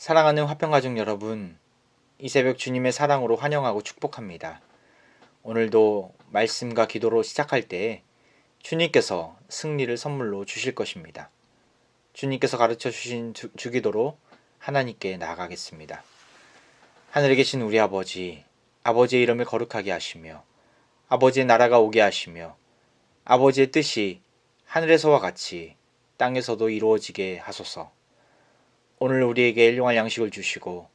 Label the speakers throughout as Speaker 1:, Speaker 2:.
Speaker 1: 사랑하는 화평가족 여러분, 이 새벽 주님의 사랑으로 환영하고 축복합니다. 오늘도 말씀과 기도로 시작할 때 주님께서 승리를 선물로 주실 것입니다. 주님께서 가르쳐 주신 주기도로 하나님께 나아가겠습니다. 하늘에 계신 우리 아버지, 아버지의 이름을 거룩하게 하시며 아버지의 나라가 오게 하시며 아버지의 뜻이 하늘에서와 같이 땅에서도 이루어지게 하소서. 오늘 우리에게 일용할 양식을 주시고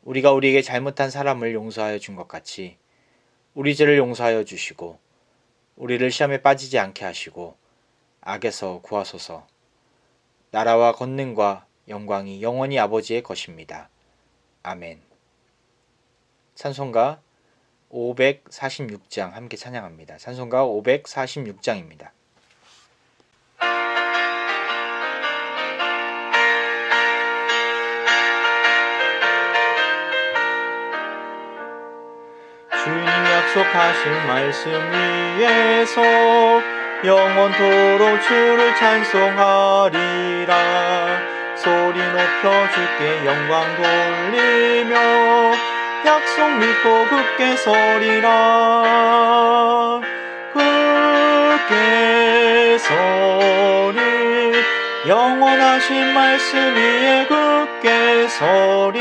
Speaker 1: 우리가 우리에게 잘못한 사람을 용서하여 준 것 같이 우리 죄를 용서하여 주시고 우리를 시험에 빠지지 않게 하시고 악에서 구하소서. 나라와 권능과 영광이 영원히 아버지의 것입니다. 아멘. 찬송가 546장 함께 찬양합니다. 찬송가 546장입니다. 주님 약속하신 말씀 위에서 영원토록 주를 찬송하리라. 소리 높여 주께 영광 돌리며 약속 믿고 굳게 서리라. 굳게 서리 영원하신 말씀 위에 굳게 서리.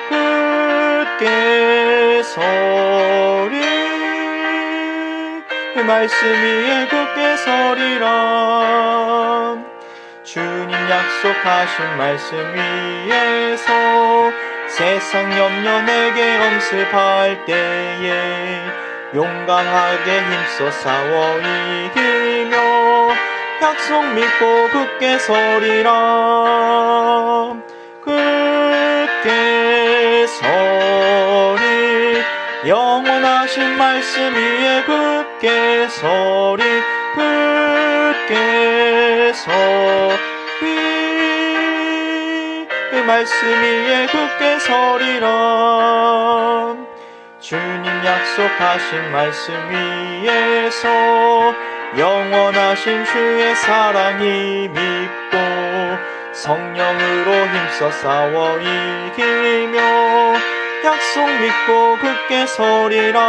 Speaker 1: 굳게 서리 그 말씀 위에 굳게 서리라. 주님 약속하신 말씀 위에서 세상 염려 내게 엄습할 때에 용감하게 힘써 싸워 이기며 약속 믿고 굳게 서리라. 굳게 서리 영원하신 말씀 위에 굳게 서리. 굳게 서리 그 말씀 위에 굳게 서리라. 주님 약속하신 말씀 위에서 영원하신 주의 사랑 힘입고 성령으로 힘써 싸워 이기며 약속 믿고 굳게 서리라.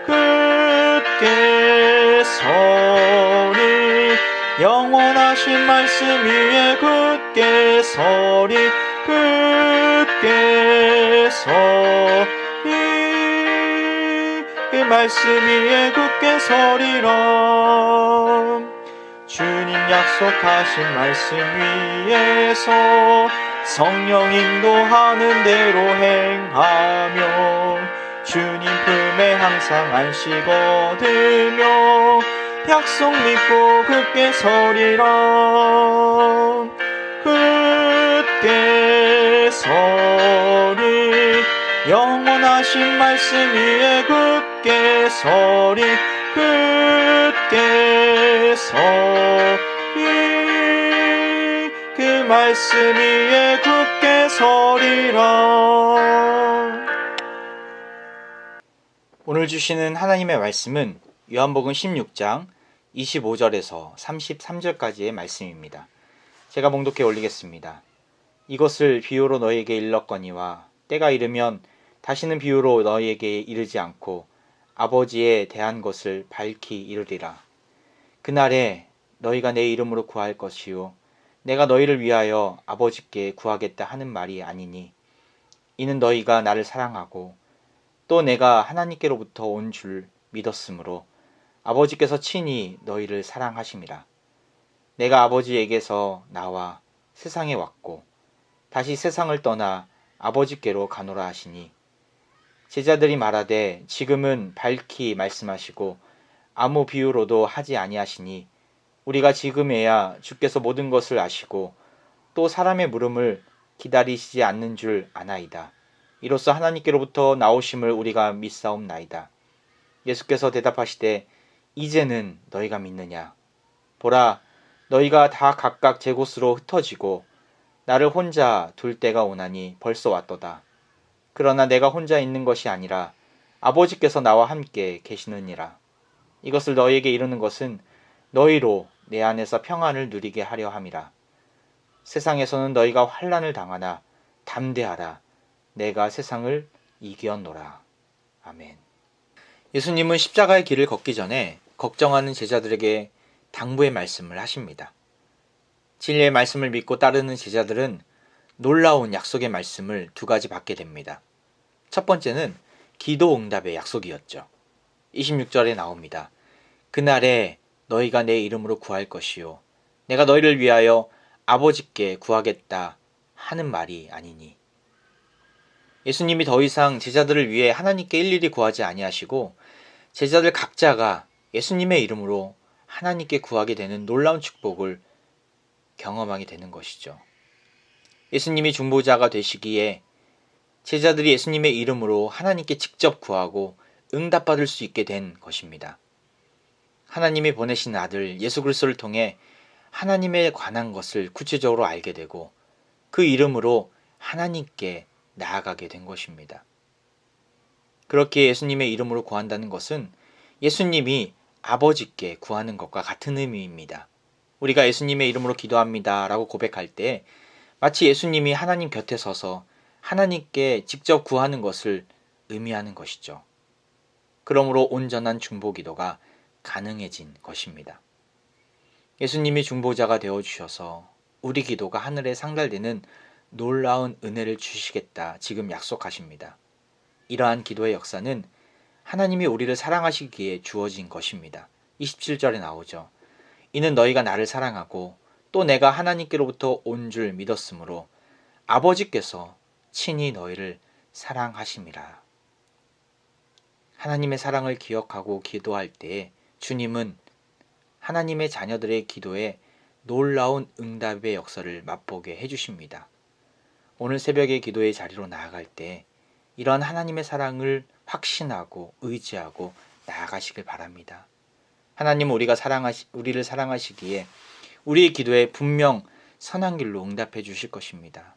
Speaker 1: 굳게 서리 영원하신 말씀 위에 굳게 서리. 굳게 서리 그 말씀 위에 굳게 서리라. 주님 약속하신 말씀 위에서 성령 인도하는 대로 행하며 주님 품에 항상 안식 얻으며 약속 믿고 굳게 서리라. 굳게 서리 영원하신 말씀 위에 굳게 서리. 굳게 서리 그 말씀 위에 굳게 서리라. 오늘 주시는 하나님의 말씀은 요한복음 16장 25절에서 33절까지의 말씀입니다. 제가 봉독해 올리겠습니다. 이것을 비유로 너희에게 일렀거니와 때가 이르면 다시는 비유로 너희에게 이르지 않고 아버지에 대한 것을 밝히 이르리라. 그날에 너희가 내 이름으로 구할 것이요 내가 너희를 위하여 아버지께 구하겠다 하는 말이 아니니 이는 너희가 나를 사랑하고 또 내가 하나님께로부터 온 줄 믿었으므로 아버지께서 친히 너희를 사랑하심이라. 내가 아버지에게서 나와 세상에 왔고 다시 세상을 떠나 아버지께로 가노라 하시니 제자들이 말하되 지금은 밝히 말씀하시고 아무 비유로도 하지 아니하시니 우리가 지금에야 주께서 모든 것을 아시고 또 사람의 물음을 기다리시지 않는 줄 아나이다. 이로써 하나님께로부터 나오심을 우리가 믿사옵나이다. 예수께서 대답하시되 이제는 너희가 믿느냐? 보라, 너희가 다 각각 제 곳으로 흩어지고 나를 혼자 둘 때가 오나니 벌써 왔도다. 그러나 내가 혼자 있는 것이 아니라 아버지께서 나와 함께 계시느니라. 이것을 너희에게 이루는 것은 너희로 내 안에서 평안을 누리게 하려 함이라. 세상에서는 너희가 환난을 당하나 담대하라. 내가 세상을 이겼노라. 아멘. 예수님은 십자가의 길을 걷기 전에 걱정하는 제자들에게 당부의 말씀을 하십니다. 진리의 말씀을 믿고 따르는 제자들은 놀라운 약속의 말씀을 두 가지 받게 됩니다. 첫 번째는 기도 응답의 약속이었죠. 26절에 나옵니다. 그날에 너희가 내 이름으로 구할 것이요 내가 너희를 위하여 아버지께 구하겠다 하는 말이 아니니. 예수님이 더 이상 제자들을 위해 하나님께 일일이 구하지 아니하시고 제자들 각자가 예수님의 이름으로 하나님께 구하게 되는 놀라운 축복을 경험하게 되는 것이죠. 예수님이 중보자가 되시기에 제자들이 예수님의 이름으로 하나님께 직접 구하고 응답받을 수 있게 된 것입니다. 하나님이 보내신 아들 예수 그리스도를 통해 하나님에 관한 것을 구체적으로 알게 되고 그 이름으로 하나님께 나아가게 된 것입니다. 그렇게 예수님의 이름으로 구한다는 것은 예수님이 아버지께 구하는 것과 같은 의미입니다. 우리가 예수님의 이름으로 기도합니다 라고 고백할 때 마치 예수님이 하나님 곁에 서서 하나님께 직접 구하는 것을 의미하는 것이죠. 그러므로 온전한 중보 기도가 가능해진 것입니다. 예수님이 중보자가 되어주셔서 우리 기도가 하늘에 상달되는 놀라운 은혜를 주시겠다 지금 약속하십니다. 이러한 기도의 역사는 하나님이 우리를 사랑하시기에 주어진 것입니다. 27절에 나오죠. 이는 너희가 나를 사랑하고 또 내가 하나님께로부터 온 줄 믿었으므로 아버지께서 친히 너희를 사랑하심이라. 하나님의 사랑을 기억하고 기도할 때에 주님은 하나님의 자녀들의 기도에 놀라운 응답의 역사를 맛보게 해주십니다. 오늘 새벽의 기도의 자리로 나아갈 때 이러한 하나님의 사랑을 확신하고 의지하고 나아가시길 바랍니다. 하나님은 우리를 사랑하시기에 우리의 기도에 분명 선한 길로 응답해 주실 것입니다.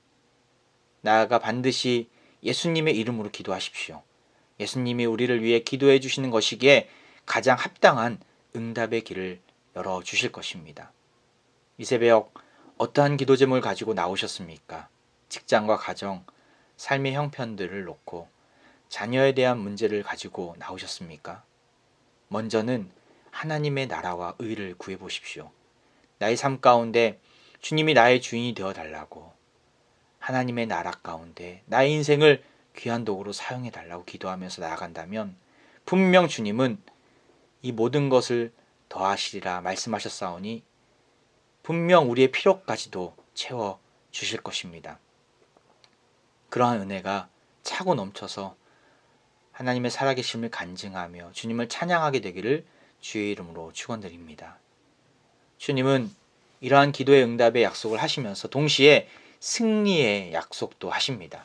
Speaker 1: 나아가 반드시 예수님의 이름으로 기도하십시오. 예수님이 우리를 위해 기도해 주시는 것이기에 가장 합당한 응답의 길을 열어주실 것입니다. 이 새벽 어떠한 기도 제목을 가지고 나오셨습니까? 직장과 가정, 삶의 형편들을 놓고 자녀에 대한 문제를 가지고 나오셨습니까? 먼저는 하나님의 나라와 의를 구해 보십시오. 나의 삶 가운데 주님이 나의 주인이 되어 달라고, 하나님의 나라 가운데 나의 인생을 귀한 도구로 사용해 달라고 기도하면서 나아간다면 분명 주님은 이 모든 것을 더하시리라 말씀하셨사오니 분명 우리의 필요까지도 채워 주실 것입니다. 그러한 은혜가 차고 넘쳐서 하나님의 살아계심을 간증하며 주님을 찬양하게 되기를 주의 이름으로 축원드립니다. 주님은 이러한 기도의 응답의 약속을 하시면서 동시에 승리의 약속도 하십니다.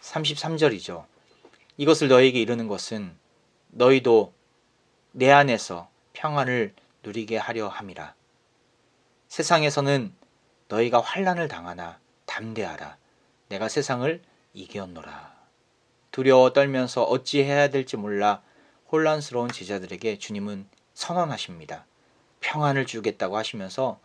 Speaker 1: 33절이죠. 이것을 너희에게 이르는 것은 너희도 내 안에서 평안을 누리게 하려 함이라. 세상에서는 너희가 환난을 당하나 담대하라. 내가 세상을 이겼노라. 두려워 떨면서 어찌해야 될지 몰라 혼란스러운 제자들에게 주님은 선언하십니다. 평안을 주겠다고 하시면서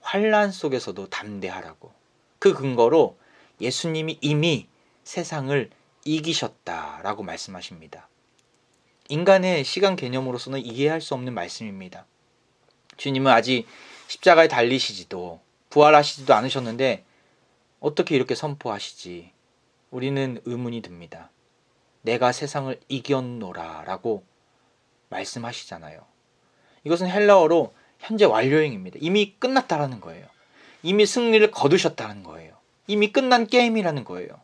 Speaker 1: 환난 속에서도 담대하라고. 그 근거로 예수님이 이미 세상을 이기셨다라고 말씀하십니다. 인간의 시간 개념으로서는 이해할 수 없는 말씀입니다. 주님은 아직 십자가에 달리시지도 부활하시지도 않으셨는데 어떻게 이렇게 선포하시지? 우리는 의문이 듭니다. 내가 세상을 이겼노라 라고 말씀하시잖아요. 이것은 헬라어로 현재 완료형입니다. 이미 끝났다라는 거예요. 이미 승리를 거두셨다는 거예요. 이미 끝난 게임이라는 거예요.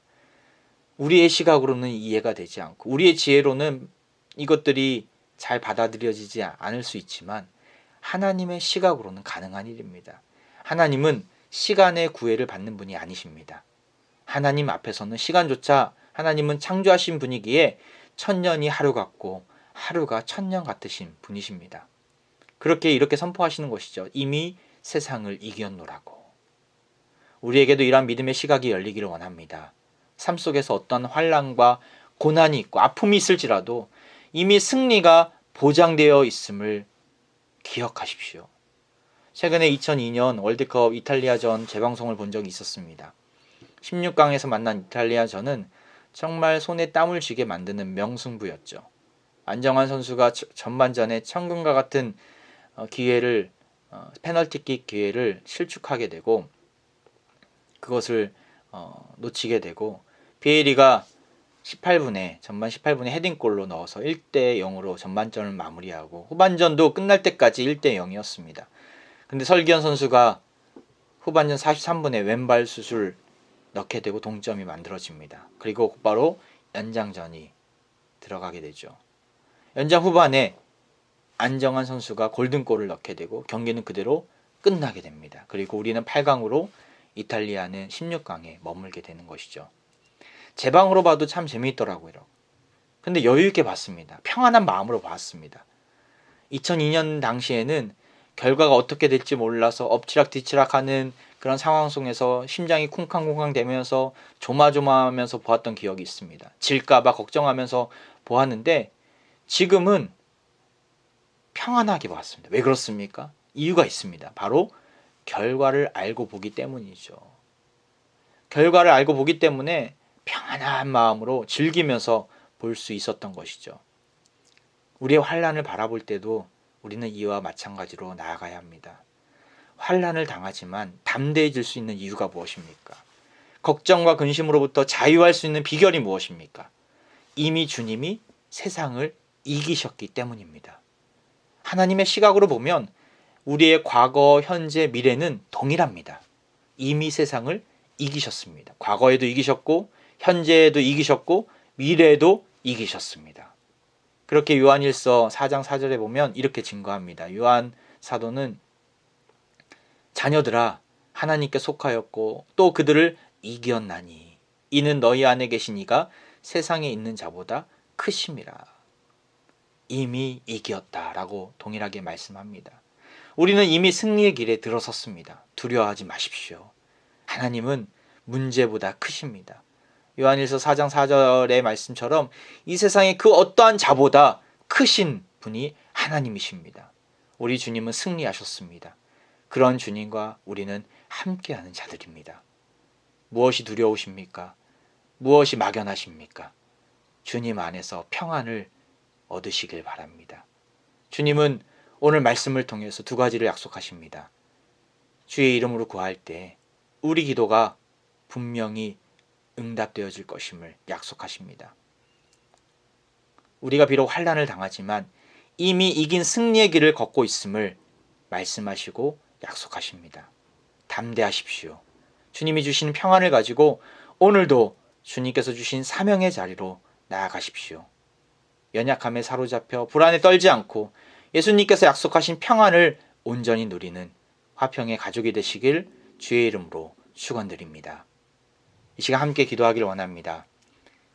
Speaker 1: 우리의 시각으로는 이해가 되지 않고 우리의 지혜로는 이것들이 잘 받아들여지지 않을 수 있지만 하나님의 시각으로는 가능한 일입니다. 하나님은 시간의 구애를 받는 분이 아니십니다. 하나님 앞에서는 시간조차 하나님은 창조하신 분이기에 천년이 하루 같고 하루가 천년 같으신 분이십니다. 그렇게 이렇게 선포하시는 것이죠. 이미 세상을 이겼노라고. 우리에게도 이러한 믿음의 시각이 열리기를 원합니다. 삶 속에서 어떤 환난과 고난이 있고 아픔이 있을지라도 이미 승리가 보장되어 있음을 기억하십시오. 최근에 2002년 월드컵 이탈리아전 재방송을 본 적이 있었습니다. 16강에서 만난 이탈리아전은 정말 손에 땀을 쥐게 만드는 명승부였죠. 안정환 선수가 전반전에 천금과 같은 기회를 페널티킥 기회를 실축하게 되고 그것을 놓치게 되고 비에리가 전반 18분에 헤딩골로 넣어서 1대 0으로 전반전을 마무리하고 후반전도 끝날 때까지 1대 0이었습니다. 근데 설기현 선수가 후반전 43분에 왼발 슛을 넣게 되고 동점이 만들어집니다. 그리고 곧바로 연장전이 들어가게 되죠. 연장 후반에 안정환 선수가 골든골을 넣게 되고 경기는 그대로 끝나게 됩니다. 그리고 우리는 8강으로 이탈리아는 16강에 머물게 되는 것이죠. 제 방으로 봐도 참 재미있더라고요. 근데 여유있게 봤습니다. 평안한 마음으로 봤습니다. 2002년 당시에는 결과가 어떻게 될지 몰라서 엎치락뒤치락하는 그런 상황 속에서 심장이 쿵쾅쿵쾅 대면서 조마조마하면서 보았던 기억이 있습니다. 질까봐 걱정하면서 보았는데 지금은 평안하게 봤습니다. 왜 그렇습니까? 이유가 있습니다. 바로 결과를 알고 보기 때문이죠. 결과를 알고 보기 때문에 평안한 마음으로 즐기면서 볼 수 있었던 것이죠. 우리의 환난을 바라볼 때도 우리는 이와 마찬가지로 나아가야 합니다. 환난을 당하지만 담대해질 수 있는 이유가 무엇입니까? 걱정과 근심으로부터 자유할 수 있는 비결이 무엇입니까? 이미 주님이 세상을 이기셨기 때문입니다. 하나님의 시각으로 보면 우리의 과거, 현재, 미래는 동일합니다. 이미 세상을 이기셨습니다. 과거에도 이기셨고 현재에도 이기셨고 미래에도 이기셨습니다. 그렇게 요한일서 4장 4절에 보면 이렇게 증거합니다. 요한 사도는 자녀들아 하나님께 속하였고 또 그들을 이겼나니 이는 너희 안에 계신 이가 세상에 있는 자보다 크심이라. 이미 이겼다라고 동일하게 말씀합니다. 우리는 이미 승리의 길에 들어섰습니다. 두려워하지 마십시오. 하나님은 문제보다 크십니다. 요한일서 4장 4절의 말씀처럼 이 세상에 그 어떠한 자보다 크신 분이 하나님이십니다. 우리 주님은 승리하셨습니다. 그런 주님과 우리는 함께하는 자들입니다. 무엇이 두려우십니까? 무엇이 막연하십니까? 주님 안에서 평안을 얻으시길 바랍니다. 주님은 오늘 말씀을 통해서 두 가지를 약속하십니다. 주의 이름으로 구할 때 우리 기도가 분명히 응답되어질 것임을 약속하십니다. 우리가 비록 환난을 당하지만 이미 이긴 승리의 길을 걷고 있음을 말씀하시고 약속하십니다. 담대하십시오. 주님이 주신 평안을 가지고 오늘도 주님께서 주신 사명의 자리로 나아가십시오. 연약함에 사로잡혀 불안에 떨지 않고 예수님께서 약속하신 평안을 온전히 누리는 화평의 가족이 되시길 주의 이름으로 축원드립니다. 이 시간 함께 기도하길 원합니다.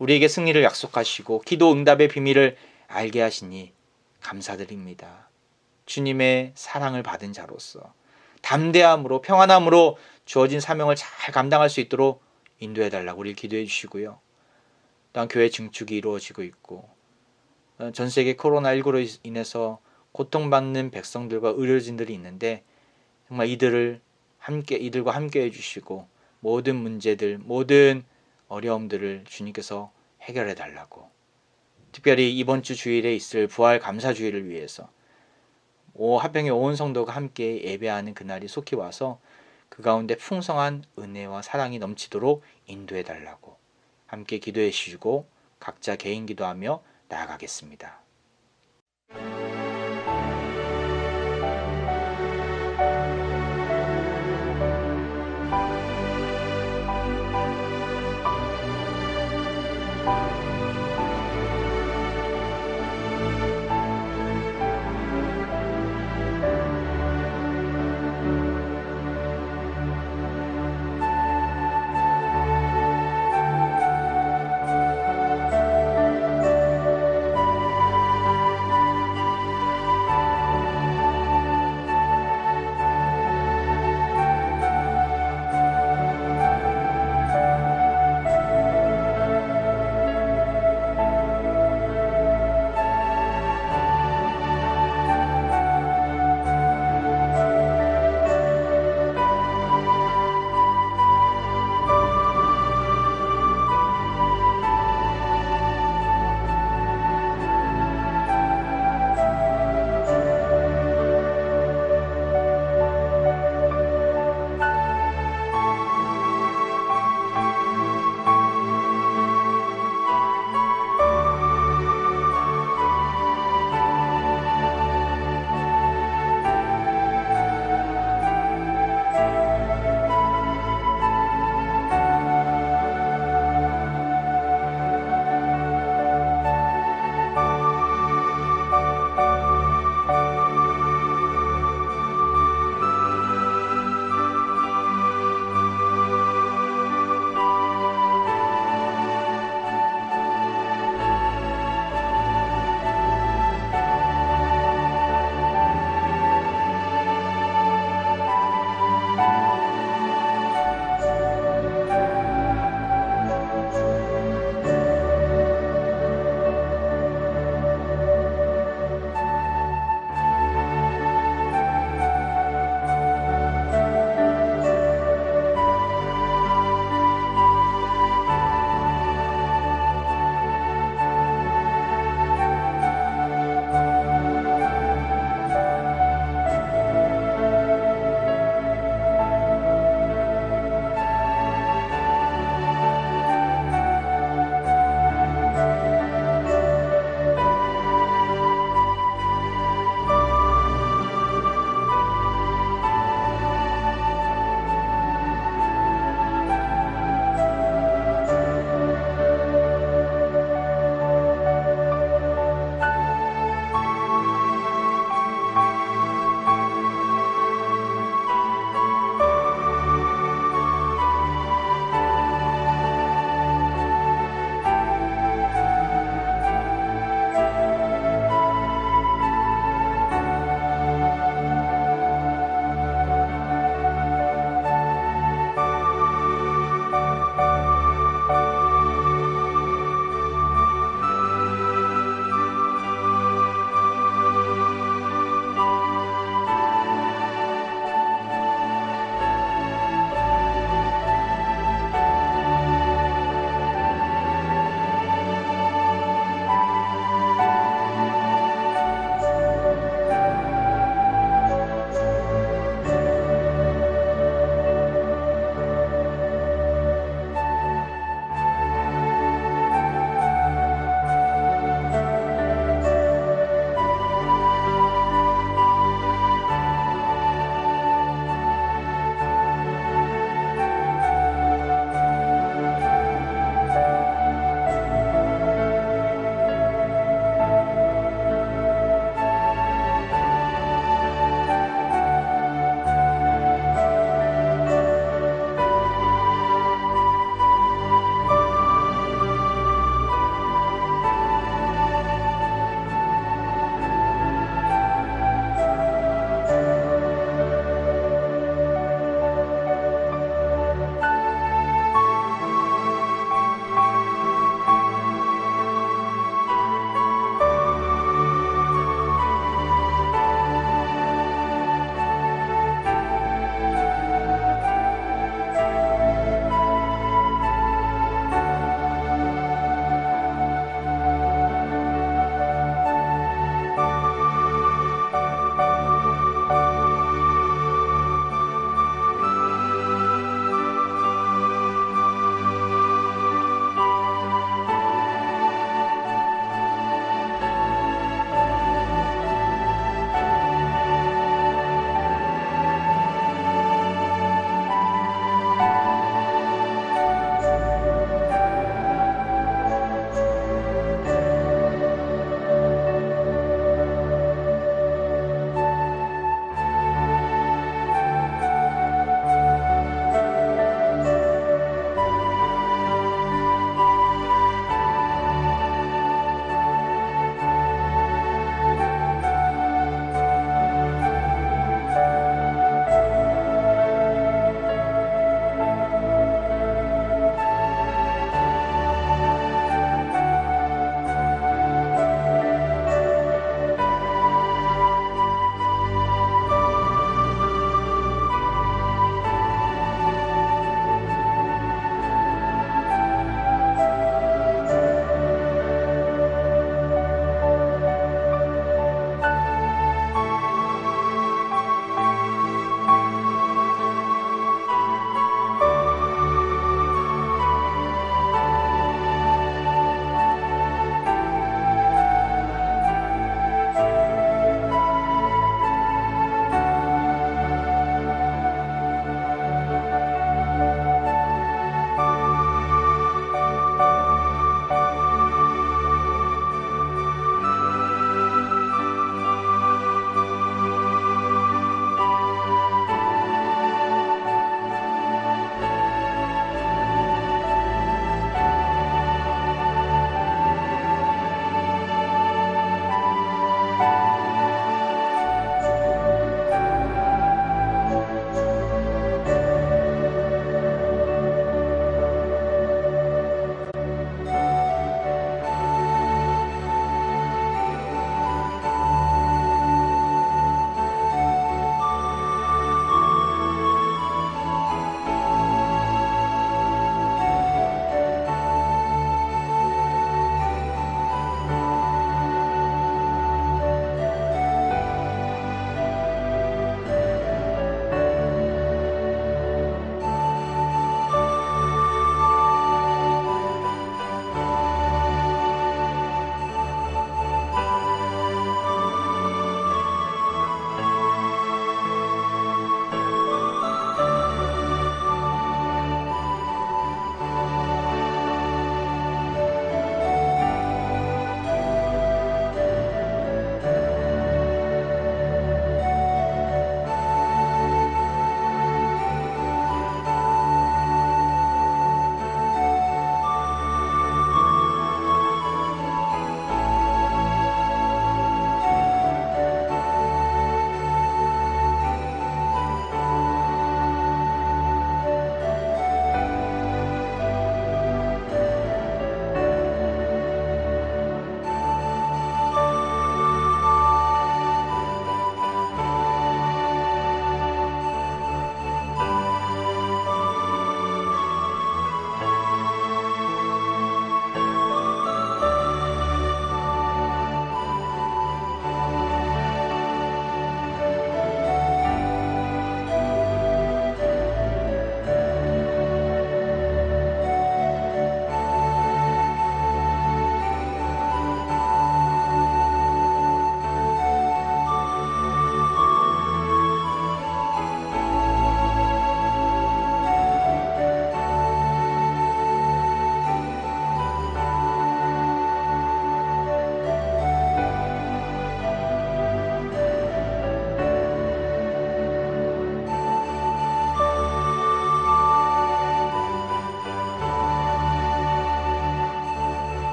Speaker 1: 우리에게 승리를 약속하시고 기도 응답의 비밀을 알게 하시니 감사드립니다. 주님의 사랑을 받은 자로서 담대함으로 평안함으로 주어진 사명을 잘 감당할 수 있도록 인도해달라고 우리 기도해 주시고요. 또한 교회 증축이 이루어지고 있고 전 세계 코로나19로 인해서 고통받는 백성들과 의료진들이 있는데 정말 이들과 함께 해주시고 모든 문제들, 모든 어려움들을 주님께서 해결해 달라고, 특별히 이번 주 주일에 있을 부활 감사 주일을 위해서 화평의 온 성도가 함께 예배하는 그날이 속히 와서 그 가운데 풍성한 은혜와 사랑이 넘치도록 인도해 달라고 함께 기도해 주시고 각자 개인 기도하며 나아가겠습니다.